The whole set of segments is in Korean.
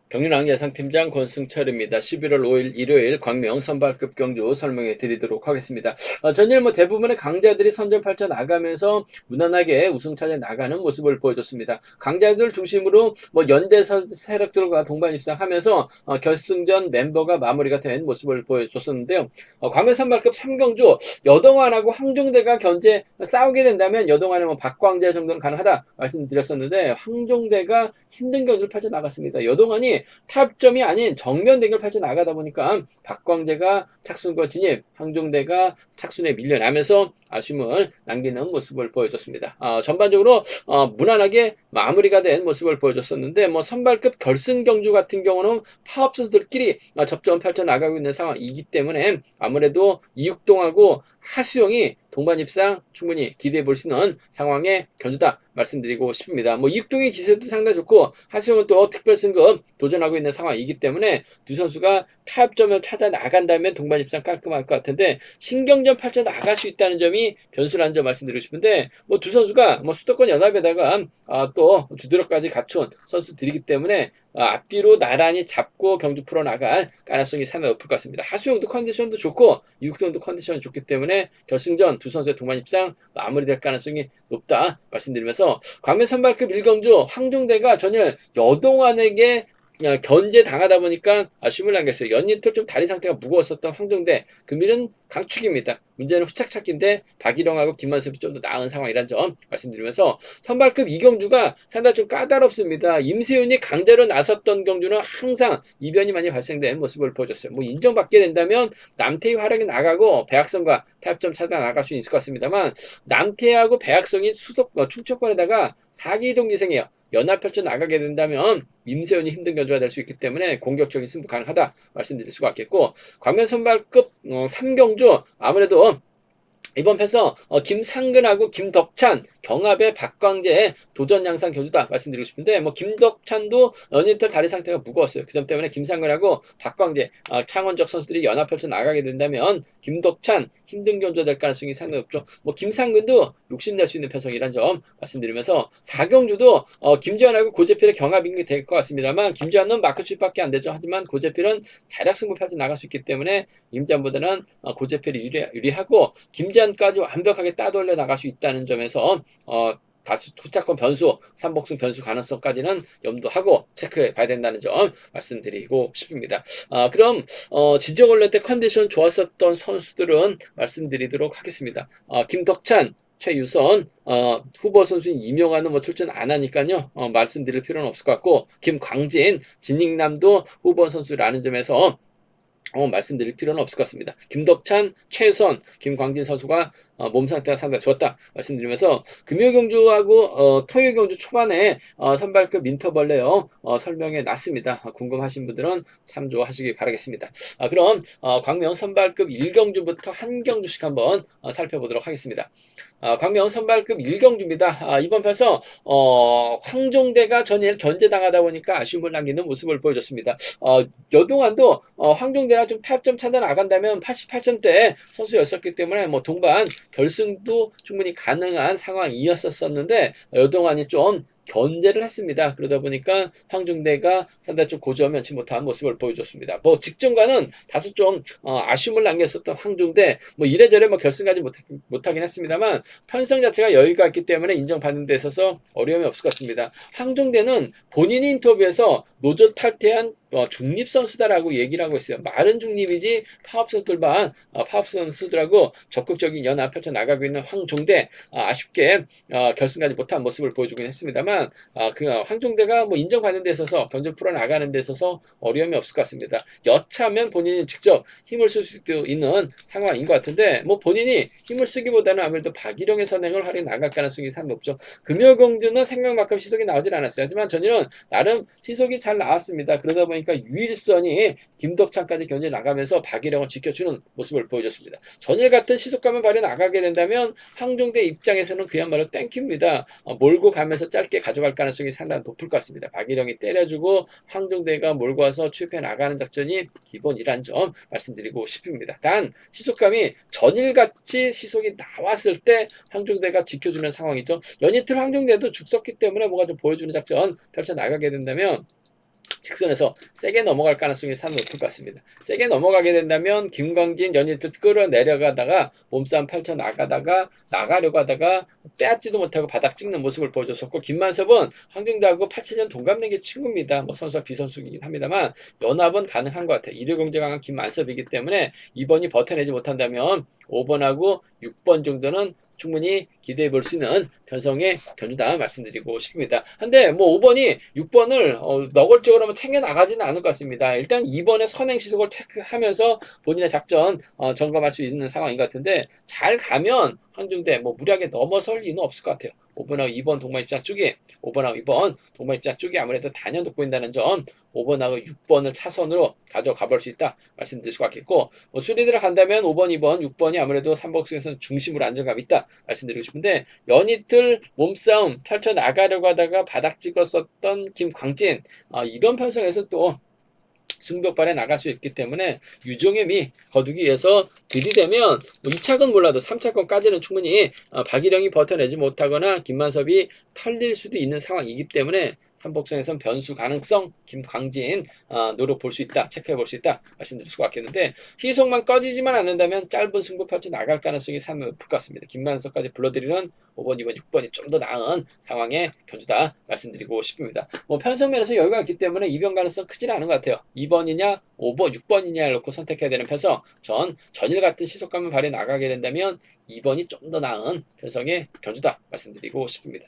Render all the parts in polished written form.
경륜왕 예상팀장 권승철입니다. 11월 5일 일요일 광명 선발급 경주 설명해 드리도록 하겠습니다. 전일 대부분의 강자들이 선전 펼쳐 나가면서 무난하게 우승 차지해 나가는 모습을 보여줬습니다. 강자들 중심으로 연대 세력들과 동반 입상하면서 결승전 멤버가 마무리가 된 모습을 보여줬었는데요. 광명 선발급 3경주 여동안하고 황종대가 견제 싸우게 된다면 여동안은 박광재 정도는 가능하다 말씀드렸었는데 황종대가 힘든 경주를 펼쳐 나갔습니다. 여동안이 타점이 아닌 정면 대결 펼쳐 나가다 보니까 박광재가 착순과 진입, 황종대가 착순에 밀려나면서 아쉬움을 남기는 모습을 보여줬습니다. 전반적으로 무난하게 마무리가 된 모습을 보여줬었는데 선발급 결승 경주 같은 경우는 파업 선수들끼리 접전 펼쳐 나가고 있는 상황이기 때문에 아무래도 이육동하고 하수영이 동반 입상 충분히 기대해 볼 수 있는 상황의 견주다 말씀드리고 싶습니다. 이육동의 기세도 상당히 좋고 하수영은 또 특별 승급 도전하고 있는 상황이기 때문에 두 선수가 타협점을 찾아 나간다면 동반 입상 깔끔할 것 같은데 신경전 펼쳐 나갈 수 있다는 점이 변수라는 점 말씀드리고 싶은데 두 선수가 수도권 연합에다가 또 주드럭까지 갖춘 선수들이기 때문에 앞뒤로 나란히 잡고 경주 풀어나갈 가능성이 상당히 높을 것 같습니다. 하수영도 컨디션도 좋고 이육동도 컨디션이 좋기 때문에 결승전 두 선수의 동반 입상 마무리될 가능성이 높다 말씀드리면서 광명 선발급 1경주 황종대가 전일 여동안에게 견제 당하다 보니까 아쉬움을 남겼어요. 연이틀 좀 다리 상태가 무거웠었던 황종대 금일은 강축입니다. 문제는 후착 찾기인데 박일영하고 김만섭이 좀 더 나은 상황이란 점 말씀드리면서 선발급 2경주가 상당히 좀 까다롭습니다. 임세윤이 강대로 나섰던 경주는 항상 이변이 많이 발생된 모습을 보여줬어요. 인정받게 된다면 남태희 활약이 나가고 배학성과 타협점 찾아 나갈 수 있을 것 같습니다만 남태희하고 배학성이 충청권에다가 4기 동기생이에요. 연합 펼쳐 나가게 된다면 임세윤이 힘든 견주가 될 수 있기 때문에 공격적인 승부 가능하다 말씀드릴 수가 있겠고 광명 선발급 3경주 아무래도 이번 패서 김상근하고 김덕찬 경합의 박광재의 도전 양상 교주다 말씀드리고 싶은데 김덕찬도 연이틀 다리 상태가 무거웠어요. 그 점 때문에 김상근하고 박광재 창원적 선수들이 연합해서 나가게 된다면 김덕찬 힘든 견주가 될 가능성이 상당히 높죠. 김상근도 욕심낼 수 있는 편성이란 점 말씀드리면서 4경주도 김지환하고 고재필의 경합인 게 될 것 같습니다만 김지환은 마크 출입밖에 안 되죠. 하지만 고재필은 자력 승부패에서 나갈 수 있기 때문에 임지환보다는 고재필이 유리하고 김지환까지 완벽하게 따돌려 나갈 수 있다는 점에서 다수 투착권 변수, 삼복승 변수 가능성까지는 염두하고 체크해 봐야 된다는 점 말씀드리고 싶습니다. 그럼 지정 올릴 때 컨디션 좋았었던 선수들은 말씀드리도록 하겠습니다. 김덕찬, 최유선, 후보 선수인 이명환은 출전 안 하니까요. 말씀드릴 필요는 없을 것 같고 김광진, 진익남도 후보 선수라는 점에서 말씀드릴 필요는 없을 것 같습니다. 김덕찬, 최선, 김광진 선수가 몸 상태가 상당히 좋았다 말씀드리면서 금요경주하고 토요경주 초반에 선발급 인터벌레요 설명해 놨습니다. 궁금하신 분들은 참조하시기 바라겠습니다. 그럼 광명 선발급 1경주부터 한 경주씩 한번 살펴보도록 하겠습니다. 광명 선발급 1경주입니다. 이번 편에서 황종대가 전일 견제당하다 보니까 아쉬움을 남기는 모습을 보여줬습니다. 여동안도 황종대랑 좀 타협점 찾아 나간다면 88점대 선수였었기 때문에 동반 결승도 충분히 가능한 상황이었었는데 여동안이 좀 견제를 했습니다. 그러다 보니까 황종대가 상당히 좀 고점 면치 못한 모습을 보여줬습니다. 직전과는 다소 좀 아쉬움을 남겼었던 황종대 이래저래 결승까지 못하긴 했습니다만 편성 자체가 여유가 있기 때문에 인정받는 데 있어서 어려움이 없을 것 같습니다. 황종대는 본인이 인터뷰에서 노조 탈퇴한 중립 선수다라고 얘기를 하고 있어요. 말은 중립이지 파업 선수들하고 적극적인 연합 펼쳐 나가고 있는 황종대 아쉽게 결승까지 못한 모습을 보여주긴 했습니다만 그 황종대가 인정받는 데 있어서 견제 풀어 나가는 데 있어서 어려움이 없을 것 같습니다. 여차하면 본인이 직접 힘을 쓸 수도 있는 상황인 것 같은데 본인이 힘을 쓰기보다는 아무래도 박일영의 선행을 활용해 나갈 가능성이 상당히 높죠. 금요경주는 생각만큼 시속이 나오질 않았어요. 하지만 전일은 나름 시속이 잘 나왔습니다. 그러다 보니까 유일선이 김덕찬까지 견제 나가면서 박일영을 지켜주는 모습을 보여줬습니다. 전일 같은 시속감을 발휘 나가게 된다면 황종대 입장에서는 그야말로 땡큐입니다. 몰고 가면서 짧게 가져갈 가능성이 상당히 높을 것 같습니다. 박일영이 때려주고 황종대가 몰고 와서 추입해 나가는 작전이 기본이란 점 말씀드리고 싶습니다. 단 시속감이 전일같이 시속이 나왔을 때 황종대가 지켜주는 상황이죠. 연이틀 황종대도 죽었기 때문에 뭔가 좀 보여주는 작전 펼쳐 나가게 된다면 직선에서 세게 넘어갈 가능성이 상당히 높을 것 같습니다. 세게 넘어가게 된다면 김광진 연이틀 끌어내려가다가 몸싸움 펼쳐나가다가 나가려고 하다가 빼앗지도 못하고 바닥 찍는 모습을 보여줬었고, 김만섭은 황중대하고 87년 동갑내기 친구입니다. 뭐 선수와 비선수이긴 합니다만 연합은 가능한 것 같아요. 이류 경제 강한 김만섭이기 때문에 이번이 버텨내지 못한다면 5번하고 6번 정도는 충분히 기대해 볼 수 있는 편성의 견주다 말씀드리고 싶습니다. 근데 뭐 5번이 6번을 너걸적으로 한번 챙겨 나가지는 않을 것 같습니다. 일단 2번의 선행 시속을 체크하면서 본인의 작전 점검할 수 있는 상황인 것 같은데, 잘 가면 황중대 뭐 무리하게 넘어설 이유는 없을 것 같아요. 5번하고 2번 동반 입장 쪽이 5번하고 2번 동반 입장 쪽이 아무래도 단연 돋보인다는 점, 5번하고 6번을 차선으로 가져가 볼 수 있다 말씀드릴 수가 있겠고, 뭐 수리들어 간다면 5번, 2번, 6번이 아무래도 3복수에서는 중심으로 안정감 있다 말씀드리고 싶은데, 연이틀 몸싸움 펼쳐 나가려고 하다가 바닥 찍었었던 김광진, 이런 편성에서 또 승벽발에 나갈 수 있기 때문에 유종의 미 거두기 위해서 들이대면 뭐 2차건 몰라도 3차건까지는 충분히 박일영이 버텨내지 못하거나 김만섭이 털릴 수도 있는 상황이기 때문에 삼복선에선 변수 가능성 김광진 노력 볼 수 있다, 체크해 볼 수 있다 말씀드릴 수가 있겠는데, 희속만 꺼지지만 않는다면 짧은 승부 펼쳐 나갈 가능성이 상당히 높을 것 같습니다. 김만섭까지 불러들이는 5번, 2번, 6번이 좀 더 나은 상황의 견주다 말씀드리고 싶습니다. 뭐 편성면에서 여유가 있기 때문에 이변 가능성 크지는 않은 것 같아요. 2번이냐 5번, 6번이냐를 놓고 선택해야 되는 편성, 전일 같은 시속감을 발휘해 나가게 된다면 2번이 좀 더 나은 편성의 견주다 말씀드리고 싶습니다.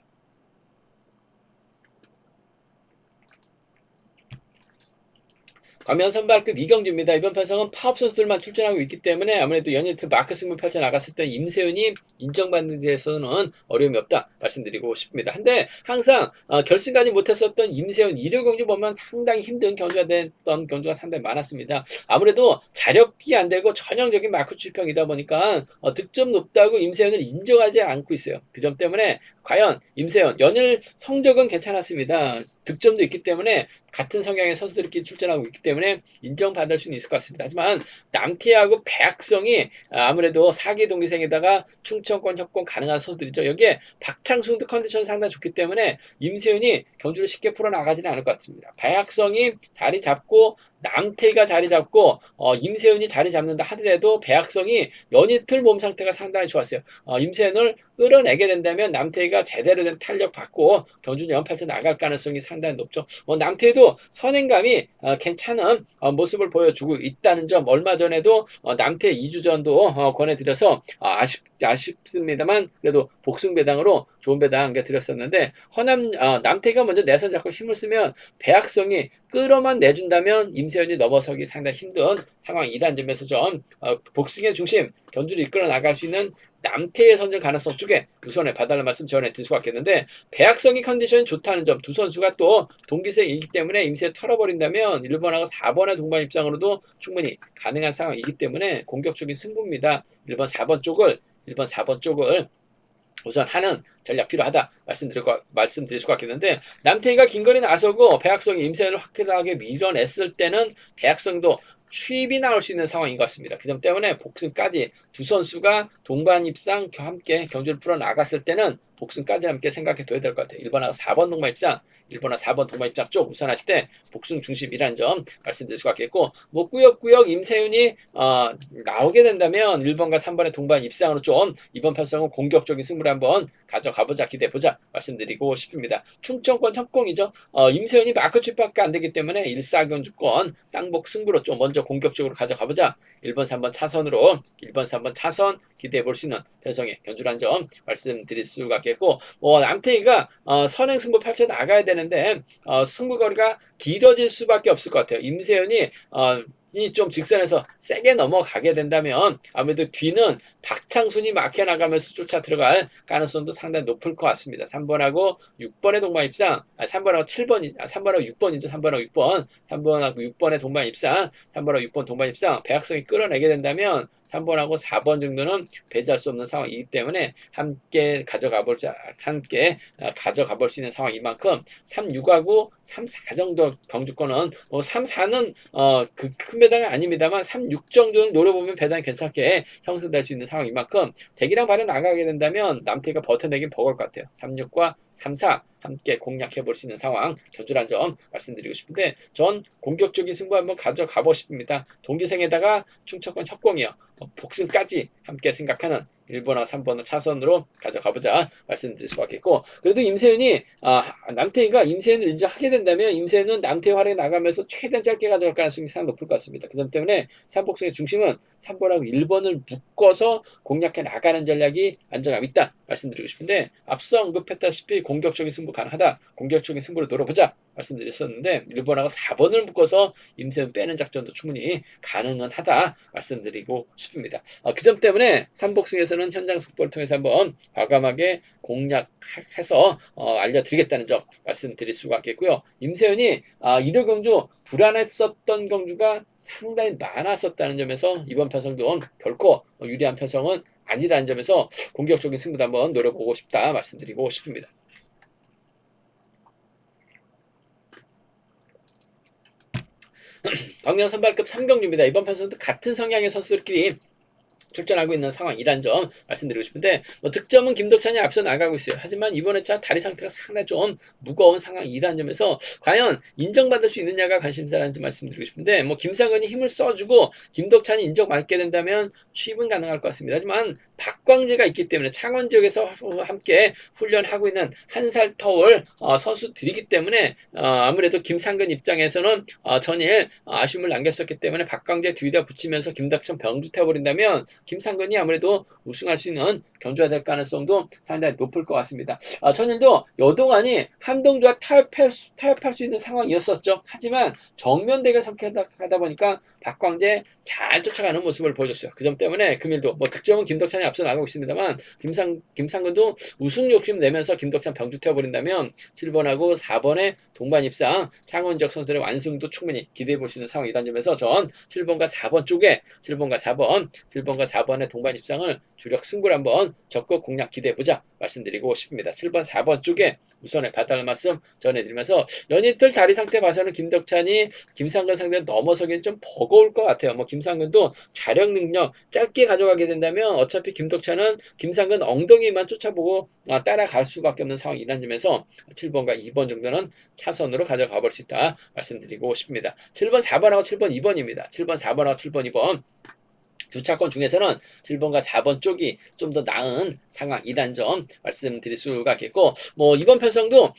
과면 선발급 이경주입니다. 이번 편성은 파업 선수들만 출전하고 있기 때문에 아무래도 연이틀 마크 승부 펼쳐 나갔을 때 임세윤이 인정받는 데에서는 어려움이 없다 말씀드리고 싶습니다. 근데 항상 결승까지 못했었던 임세윤, 이류경주 보면 상당히 힘든 견주가 됐던 견주가 상당히 많았습니다. 아무래도 자력이 안 되고 전형적인 마크 출평이다 보니까 득점 높다고 임세윤을 인정하지 않고 있어요. 그 점 때문에 과연 임세윤 연일 성적은 괜찮았습니다. 득점도 있기 때문에 같은 성향의 선수들끼리 출전하고 있기 때문에 인정받을 수는 있을 것 같습니다. 하지만 남태하고 배학성이 아무래도 사기 동기생에다가 충청권 협공 가능한 선수들이죠. 여기에 박창순도 컨디션이 상당히 좋기 때문에 임세윤이 경주를 쉽게 풀어나가지는 않을 것 같습니다. 배학성이 자리 잡고 남태희가 자리 잡고 임세윤이 자리 잡는다 하더라도 배학성이 연이틀 몸 상태가 상당히 좋았어요. 임세윤을 끌어내게 된다면 남태희가 제대로 된 탄력 받고 경주는 연패에서 나갈 가능성이 상당히 높죠. 남태희도 선행감이 괜찮은 모습을 보여주고 있다는 점, 얼마 전에도 남태희 2주전도 권해드려서 아쉽습니다만 그래도 복승 배당으로 좋은 배당 안겨드렸었는데, 남태희가 먼저 내선 잡고 힘을 쓰면 배학성이 끌어만 내준다면 임세윤이 넘어서기 상당히 힘든 상황이라는 점에서 좀 복승의 중심, 견주를 이끌어 나갈 수 있는 남태의 선전 가능성 쪽에 우선에 봐달라는 말씀 전해드릴 수가 있겠는데, 배학성이 컨디션이 좋다는 점, 두 선수가 또 동기생이기 때문에 임세 털어버린다면 1번하고 4번의 동반 입장으로도 충분히 가능한 상황이기 때문에 공격적인 승부입니다. 1번, 4번 쪽을 우선 하는 전략 필요하다 말씀드릴 수가 있겠는데, 남태희가 긴거리 나서고 배학성이 임세현을 확실하게 밀어냈을 때는 배학성도 추입이 나올 수 있는 상황인 것 같습니다. 그 점 때문에 복승까지 두 선수가 동반 입상 함께 경주를 풀어 나갔을 때는 복승까지 함께 생각해 둬야 될 것 같아요. 1번하고 4번 동반 입상, 1번하고 4번 동반 입장 쪽 우선하실 때 복승 중심이라는 점 말씀드릴 수가 있겠고, 뭐 꾸역꾸역 임세윤이 나오게 된다면 1번과 3번의 동반 입상으로 좀 이번 편성은 공격적인 승부를 한번 가져가보자, 기대해보자 말씀드리고 싶습니다. 충청권 협공이죠. 임세윤이 마크 출밖에 안 되기 때문에 1사경주권 쌍복 승부로 좀 먼저 공격적으로 가져가보자. 1번, 3번 차선으로 1번, 3번 차선 기대해 볼 수 있는 편성의 견주란 점 말씀드릴 수가 있겠고, 남태희가 선행 승부 펼쳐 나가야 되는데 승부거리가 길어질 수밖에 없을 것 같아요. 임세현이 좀 직선에서 세게 넘어가게 된다면 아무래도 뒤는 박창순이 막혀 나가면서 쫓아 들어갈 가능성도 상당히 높을 것 같습니다. 3번하고 6번의 동반 입상, 3번하고 7번, 3번하고 6번이죠. 3번하고 6번, 3번하고 6번의 동반 입상, 3번하고 6번 동반 입상, 배학성이 끌어내게 된다면 3번하고 4번 정도는 배제할 수 없는 상황이기 때문에 함께 가져가 볼 수 있는 상황인 만큼 3, 6하고 3, 4 정도 경주권은 3, 4는 그 큰 배당은 아닙니다만 3, 6 정도는 노려보면 배당이 괜찮게 형성될 수 있는 상황인 만큼 재기량 발휘 나가게 된다면 남태희가 버텨내긴 버거울 것 같아요. 3, 6과 3, 4 함께 공략해 볼 수 있는 상황 견주란 점 말씀드리고 싶은데 전 공격적인 승부 한번 가져가고 싶습니다. 동기생에다가 충청권 협공이요. 복승까지 함께 생각하는 1번화 3번화 차선으로 가져가보자 말씀드릴 수가 있겠고 그래도 임세윤이 남태희가 임세윤을 인정하게 된다면 임세윤은 남태희 활약에 나가면서 최대한 짧게 가져갈 가능성이 상당히 높을 것 같습니다. 그 점 때문에 3복승의 중심은 3번하고 1번을 묶어서 공략해 나가는 전략이 안정감 있다 말씀드리고 싶은데 앞서 언급했다시피 공격적인 승부 가능하다 공격적인 승부를 노려보자 말씀드렸었는데 1번하고 4번을 묶어서 임세윤 빼는 작전도 충분히 가능은 하다 말씀드리고 싶습니다. 그 점 때문에 3복승에서는 현장 속보를 통해서 한번 과감하게 공략해서 알려드리겠다는 점 말씀드릴 수가 있겠고요. 임세윤이 1호 경주 불안했었던 경주가 상당히 많았었다는 점에서 이번 편성도 결코 유리한 편성은 아니라는 점에서 공격적인 승부도 한번 노려보고 싶다 말씀드리고 싶습니다. 광명 선발급 3경주입니다. 이번 편성도 같은 성향의 선수들끼리 출전하고 있는 상황이란 점 말씀드리고 싶은데 득점은 김덕찬이 앞서 나가고 있어요. 하지만 이번 회차 다리 상태가 상당히 좀 무거운 상황이라는 점에서 과연 인정받을 수 있느냐가 관심사라는 점 말씀드리고 싶은데 김상근이 힘을 써주고 김덕찬이 인정받게 된다면 취입은 가능할 것 같습니다. 하지만 박광재가 있기 때문에 창원 지역에서 함께 훈련하고 있는 한 살 터울 선수들이기 때문에 아무래도 김상근 입장에서는 전일 아쉬움을 남겼었기 때문에 박광재 뒤에다 붙이면서 김덕찬 병주 태워버린다면 김상근이 아무래도 우승할 수 있는 견주가 될 가능성도 상당히 높을 것 같습니다. 천일도 여동안이 함동주와 타협할 수 있는 상황이었었죠. 하지만 정면 대결 성격하다 보니까 박광재 잘 쫓아가는 모습을 보여줬어요. 그 점 때문에 금일도 득점은 김덕찬이 앞서 나가고 있습니다만 김상근도 우승 욕심 내면서 김덕찬 병주 태워버린다면 7번하고 4번의 동반 입상 창원 지역 선수들의 완승도 충분히 기대해 볼 수 있는 상황이라는 점에서 전 7번과 4번 쪽에 7번과 4번의 동반 입상을 주력 승부를 한번 적극 공략 기대해보자 말씀드리고 싶습니다. 7번, 4번 쪽에 우선에 봐달라는 말씀 전해드리면서 연이틀 다리 상태 봐서는 김덕찬이 김상근 상대를 넘어서기는 좀 버거울 것 같아요. 김상근도 자력 능력 짧게 가져가게 된다면 어차피 김덕찬은 김상근 엉덩이만 쫓아보고 따라갈 수밖에 없는 상황이라는 점에서 7번과 2번 정도는 차선으로 가져가 볼 수 있다 말씀드리고 싶습니다. 7번, 4번하고 7번, 2번입니다. 7번, 4번하고 7번, 2번 두 차권 중에서는 7번과 4번 쪽이 좀 더 나은 상황이란 점 말씀드릴 수가 있겠고 이번 편성도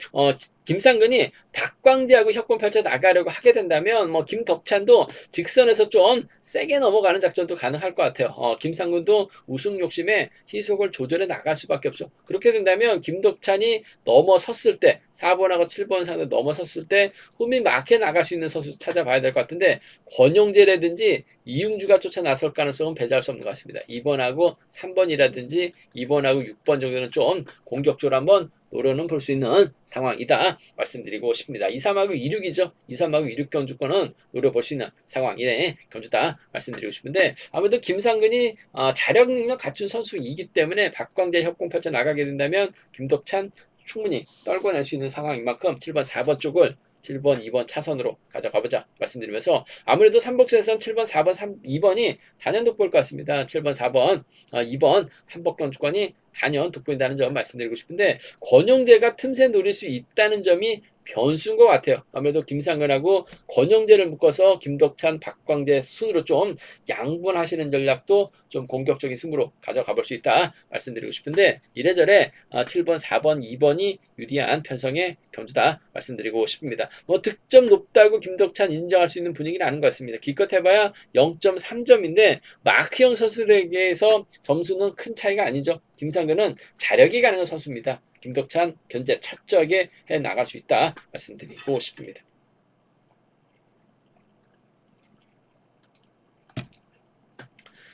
김상근이 박광재하고 협공 펼쳐 나가려고 하게 된다면 김덕찬도 직선에서 좀 세게 넘어가는 작전도 가능할 것 같아요. 김상근도 우승 욕심에 시속을 조절해 나갈 수밖에 없죠. 그렇게 된다면 김덕찬이 넘어섰을 때 4번하고 7번 상대 넘어섰을 때 홈이 막혀 나갈 수 있는 선수 찾아봐야 될 것 같은데 권용재라든지 이용주가 쫓아 나설 가능성은 배제할 수 없는 것 같습니다. 2번하고 3번이라든지 2번하고 6번 정도는 좀 공격적으로 한번 노려는 볼 수 있는 상황이다 말씀드리고 싶습니다. 2, 3하고 2, 6이죠. 2, 3하고 2, 6 경주권은 노려볼 수 있는 상황이네 견주다 말씀드리고 싶은데 아무래도 김상근이 자력 능력 갖춘 선수이기 때문에 박광재 협공 펼쳐 나가게 된다면 김덕찬 충분히 떨궈낼 수 있는 상황인 만큼 7번, 4번 쪽을 7번, 2번 차선으로 가져가보자 말씀드리면서 아무래도 3복수에서는 7번, 4번, 2번이 단연 돋보일 것 같습니다. 7번, 4번, 2번 3복 경주권이 단연 돋보인다는 점 말씀드리고 싶은데 권용재가 틈새 노릴 수 있다는 점이 변수인 것 같아요. 아무래도 김상근하고 권용재를 묶어서 김덕찬, 박광재 순으로 좀 양분하시는 전략도 좀 공격적인 승부로 가져가 볼 수 있다 말씀드리고 싶은데 이래저래 7번, 4번, 2번이 유리한 편성의 경주다 말씀드리고 싶습니다. 득점 높다고 김덕찬 인정할 수 있는 분위기는 아닌 것 같습니다. 기껏 해봐야 0.3점인데 마크형 선수들에게서 점수는 큰 차이가 아니죠. 김상근은 자력이 가능한 선수입니다. 김덕찬 견제 철저하게 해 나갈 수 있다 말씀드리고 싶습니다.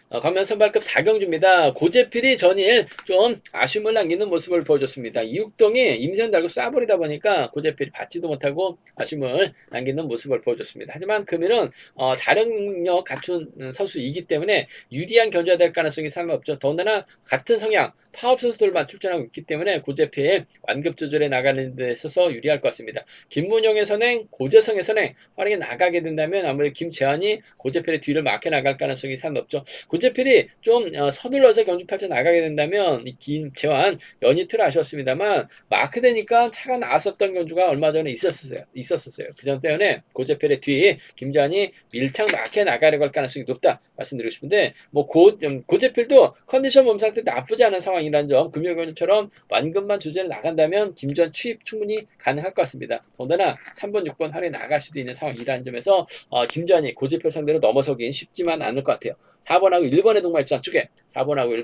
광명 선발급 4경주입니다. 고재필이 전일 좀 아쉬움을 남기는 모습을 보여줬습니다. 이육동이 임세현 달고 쏴버리다 보니까 고재필이 받지도 못하고 아쉬움을 남기는 모습을 보여줬습니다. 하지만 금일은 자력 능력 갖춘 선수이기 때문에 유리한 견제가 될 가능성이 상당히 없죠. 더군다나 같은 성향 파업 선수들만 출전하고 있기 때문에 고재필 완급 조절에 나가는 데 있어서 유리할 것 같습니다. 김문영의 선행, 고재성의 선행 활약에 나가게 된다면 아무래도 김재환이 고재필의 뒤를 막혀 나갈 가능성이 상당히 높죠. 고재필이 좀 서둘러서 경주 펼쳐 나가게 된다면 이 김채환 연이틀 아쉬웠습니다만 마크 되니까 차가 나왔었던 경주가 얼마 전에 있었었어요. 그 점 때문에 고재필의 뒤 김재환이 밀착 마크에 나가려고 할 가능성이 높다 말씀드리고 싶은데 뭐 고재필도 컨디션 몸 상태 나쁘지 않은 상황이라는 점, 금요일처럼 완급만 조절해 나간다면 김재환 취입 충분히 가능할 것 같습니다. 더군다나 3번, 6번 할에 나갈 수도 있는 상황이라는 점에서 김재환이 고재필 상대로 넘어서긴 쉽지만 않을 것 같아요. 4번하고 1번의 동반 입장 쪽에 4번하고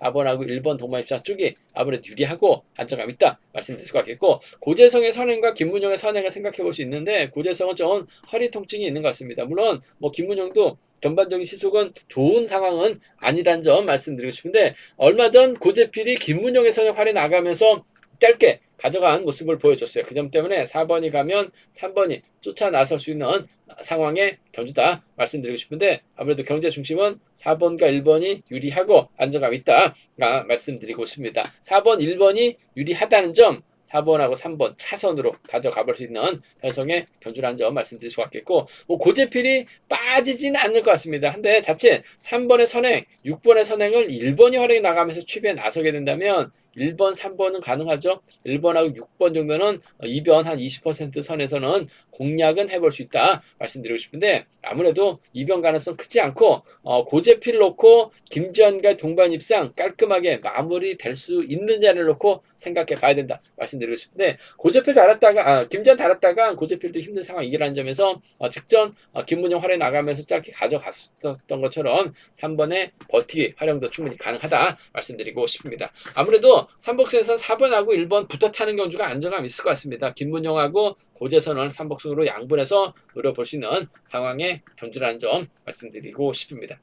1번 동반 입장 쪽이 아무래도 유리하고 안정감 있다 말씀드릴 수가 있겠고, 고재성의 선행과 김문영의 선행을 생각해 볼 수 있는데 고재성은 좀 허리 통증이 있는 것 같습니다. 물론 뭐 김문영도 전반적인 시속은 좋은 상황은 아니란 점 말씀드리고 싶은데, 얼마 전 고재필이 김문영의 선행 활에 나가면서 짧게 가져간 모습을 보여줬어요. 그 점 때문에 4번이 가면 3번이 쫓아 나설 수 있는 상황의 경주다 말씀드리고 싶은데, 아무래도 경제 중심은 4번과 1번이 유리하고 안정감 있다 말씀드리고 싶습니다. 4번, 1번이 유리하다는 점, 4번하고 3번 차선으로 가져가 볼 수 있는 편성의 경주라는 점 말씀드릴 수 있겠고, 뭐 고재필이 빠지지는 않을 것 같습니다. 한데 자칫 3번의 선행, 6번의 선행을 1번이 활용해 나가면서 취비에 나서게 된다면 1번, 3번은 가능하죠. 1번하고 6번 정도는 이변 한 20% 선에서는 공략은 해볼 수 있다 말씀드리고 싶은데, 아무래도 이변 가능성 크지 않고 고재필을 놓고 김지현과 동반 입상 깔끔하게 마무리될 수 있는 자를 놓고 생각해 봐야 된다 말씀드리고 싶은데, 고재필 달았다가 김지현 달았다가 고재필도 힘든 상황이라는 점에서 직전 김문영 활에 나가면서 짧게 가져갔었던 것처럼 3번의 버티기 활용도 충분히 가능하다 말씀드리고 싶습니다. 아무래도 3복승에서는 4번하고 1번 붙어 타는 경주가 안정감 있을 것 같습니다. 김문영하고 고재선을 3복승으로 양분해서 노려볼 수 있는 상황의 경주라는 점 말씀드리고 싶습니다.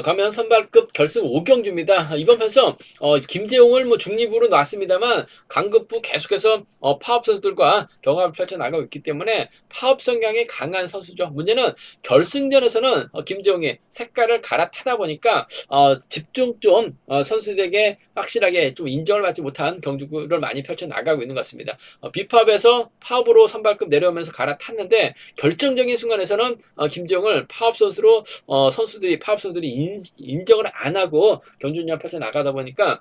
가면 선발급 결승 5경주입니다. 이번 편성 김재용을 뭐 중립으로 놨습니다만 강급부 계속해서 파업 선수들과 경합을 펼쳐 나가고 있기 때문에 파업 성향이 강한 선수죠. 문제는 결승전에서는 김재용이 색깔을 갈아타다 보니까 집중 좀 선수들에게 확실하게 좀 인정을 받지 못한 경주를 많이 펼쳐 나가고 있는 것 같습니다. 비파업에서 파업으로 선발급 내려오면서 갈아탔는데 결정적인 순간에서는 김재용을 파업 선수로 파업 선수들이 인정을 안 하고 경주전 펼쳐 나가다 보니까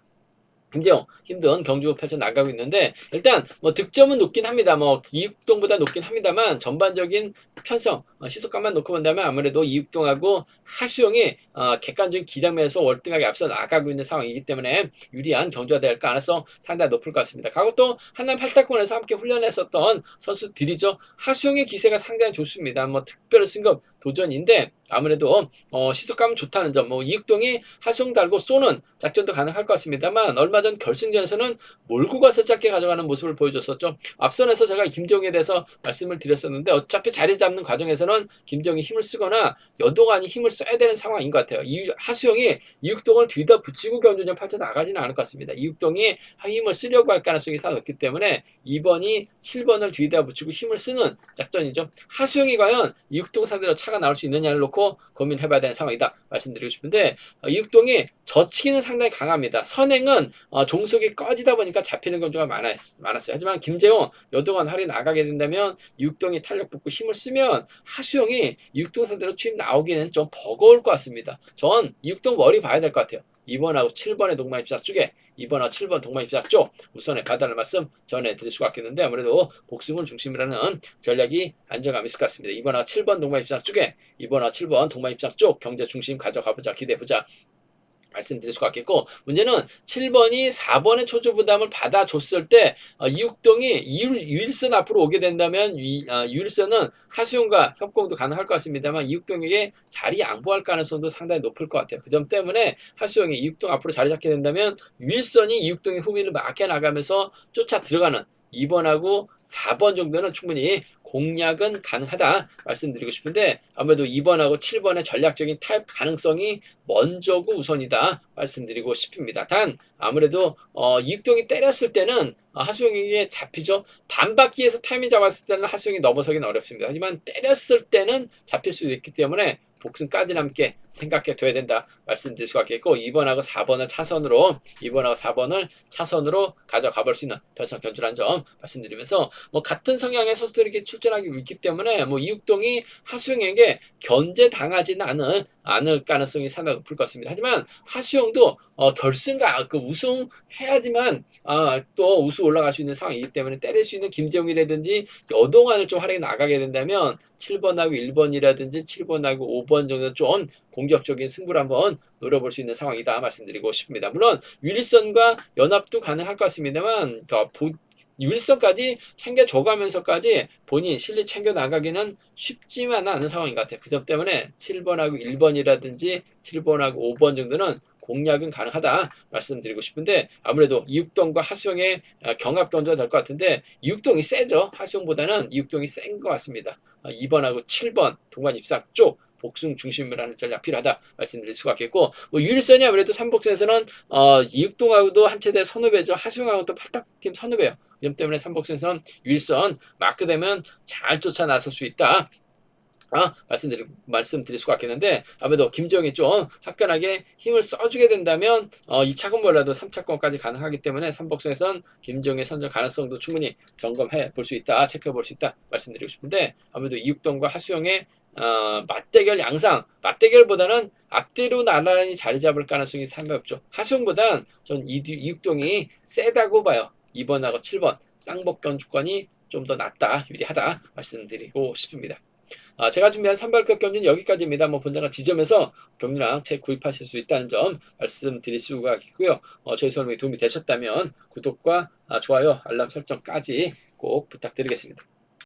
김재용 힘든 경주 펼쳐 나가고 있는데, 일단 뭐 득점은 높긴 합니다. 뭐 이육동보다 높긴 합니다만 전반적인 편성 시속감만 놓고 본다면 아무래도 이육동하고 하수영이 객관적인 기량면에서 월등하게 앞서 나가고 있는 상황이기 때문에 유리한 경주가 될 가능성 상당히 높을 것 같습니다. 과거 또 한남 팔탁군에서 함께 훈련했었던 선수들이죠. 하수영의 기세가 상당히 좋습니다. 뭐 특별 승급 도전인데 아무래도 시속감은 좋다는 점, 뭐 이육동이 하수영 달고 쏘는 작전도 가능할 것 같습니다만, 얼마 전 결승전에서는 몰고 가서 짧게 가져가는 모습을 보여줬었죠. 앞선에서 제가 김재용에 대해서 말씀을 드렸었는데 어차피 자리 잡는 과정에서는 김재용이 힘을 쓰거나 여동안이 힘을 써야 되는 상황인 것 같아요. 하수영이 이육동을 뒤다 붙이고 경주전 펼쳐 나가지는 않을 것 같습니다. 이육동이 힘을 쓰려고 할 가능성이 상당히 높기 때문에 2번이 7번을 뒤에다 붙이고 힘을 쓰는 작전이죠. 하수영이 과연 이육동 상대로 차가 나올 수 있느냐를 놓고 고민해봐야 되는 상황이다 말씀드리고 싶은데, 이육동이 젖히기는 상당히 강합니다. 선행은 종속이 꺼지다 보니까 잡히는 경주가 많았어요. 하지만 김재용 여동안 활이 나가게 된다면 이육동이 탄력 붙고 힘을 쓰면 하수영이 이육동 상대로 취임 나오기는 좀 버거울 것 같습니다. 전 이육동 머리 봐야 될 것 같아요. 2번하고 7번의 동반 입사 쪽에 2번하고 7번 동반 입사 쪽 우선에 봐달라는 말씀 전해드릴 수가 있겠는데, 아무래도 복승을 중심이라는 전략이 안정감 있을 것 같습니다. 2번하고 7번 동반 입사 쪽에 2번하고 7번 동반 입사 쪽 경제 중심 가져가보자, 기대해보자 말씀드릴 수가 있겠고, 문제는 7번이 4번의 초조 부담을 받아줬을 때 이육동이 유일선 앞으로 오게 된다면 유일선은 하수용과 협공도 가능할 것 같습니다만 이육동에게 자리 양보할 가능성도 상당히 높을 것 같아요. 그 점 때문에 하수용이 이육동 앞으로 자리 잡게 된다면 유일선이 이육동의 후미를 막혀 나가면서 쫓아 들어가는 2번하고 4번 정도는 충분히 공략은 가능하다 말씀드리고 싶은데, 아무래도 2번하고 7번의 전략적인 타협 가능성이 먼저고 우선이다 말씀드리고 싶습니다. 단 아무래도 이육동이 때렸을 때는 하수영에게 잡히죠. 반바퀴에서 타이밍 잡았을 때는 하수영이 넘어서기는 어렵습니다. 하지만 때렸을 때는 잡힐 수도 있기 때문에 복승까지 남게 생각해 둬야 된다 말씀드릴 수가 있겠고, 2번하고 4번을 차선으로 가져가 볼 수 있는 변성 견주라는 점 말씀드리면서, 뭐 같은 성향의 선수들이 출전하기 있기 때문에 뭐 이육동이 하수영에게 견제당하지는 않을 가능성이 상당히 높을 것 같습니다. 하지만 하수영도 결승과 그 우승해야지만 또 우승 올라갈 수 있는 상황이기 때문에, 때릴 수 있는 김재웅이라든지 여동안을 좀 활약해 나가게 된다면 7번하고 1번이라든지 7번하고 5번 정도 좀 공격적인 승부를 한번 노려볼 수 있는 상황이다 말씀드리고 싶습니다. 물론 윌리슨과 연합도 가능할 것 같습니다만, 윌리슨까지 챙겨줘가면서까지 본인 실력 챙겨 나가기는 쉽지만 않은 상황인 것 같아요. 그 점 때문에 7번하고 1번이라든지 7번하고 5번 정도는 공략은 가능하다 말씀드리고 싶은데, 아무래도 이육동과 하수영의 경합 견주가 될 것 같은데, 이육동이 세죠. 하수영보다는 이육동이 센 것 같습니다. 2번하고 7번 동반 입상 쪽 복승 중심을 하는 전략 필요하다 말씀드릴 수가 있겠고, 뭐 유일선이 아무래도 3복승에서는 이육동하고도 한 체대 선후배죠. 하수영하고도 팔딱팀 선후배예요. 이 점 때문에 3복승에서는 유일선 마크되면 잘 쫓아 나설 수 있다 말씀드릴 수가 있겠는데, 아무래도 김정이 좀 화끈하게 힘을 써주게 된다면 2차권 몰라도 3차권까지 가능하기 때문에 3복승에선 김정의 선전 가능성도 충분히 점검해 볼 수 있다, 체크해 볼 수 있다 말씀드리고 싶은데, 아무래도 이육동과 하수영의 맞대결 양상, 맞대결보다는 앞뒤로 나란히 자리 잡을 가능성이 상당히 높죠. 하수영보단 전 이육동이 세다고 봐요. 2번하고 7번 쌍복 견주권이 좀 더 낫다, 유리하다 말씀드리고 싶습니다. 제가 준비한 선발급 경기는 여기까지입니다. 뭐 본장과 지점에서 경기랑 책 구입하실 수 있다는 점 말씀드릴 수가 있고요. 저희 설명이 도움이 되셨다면 구독과 좋아요, 알람 설정까지 꼭 부탁드리겠습니다.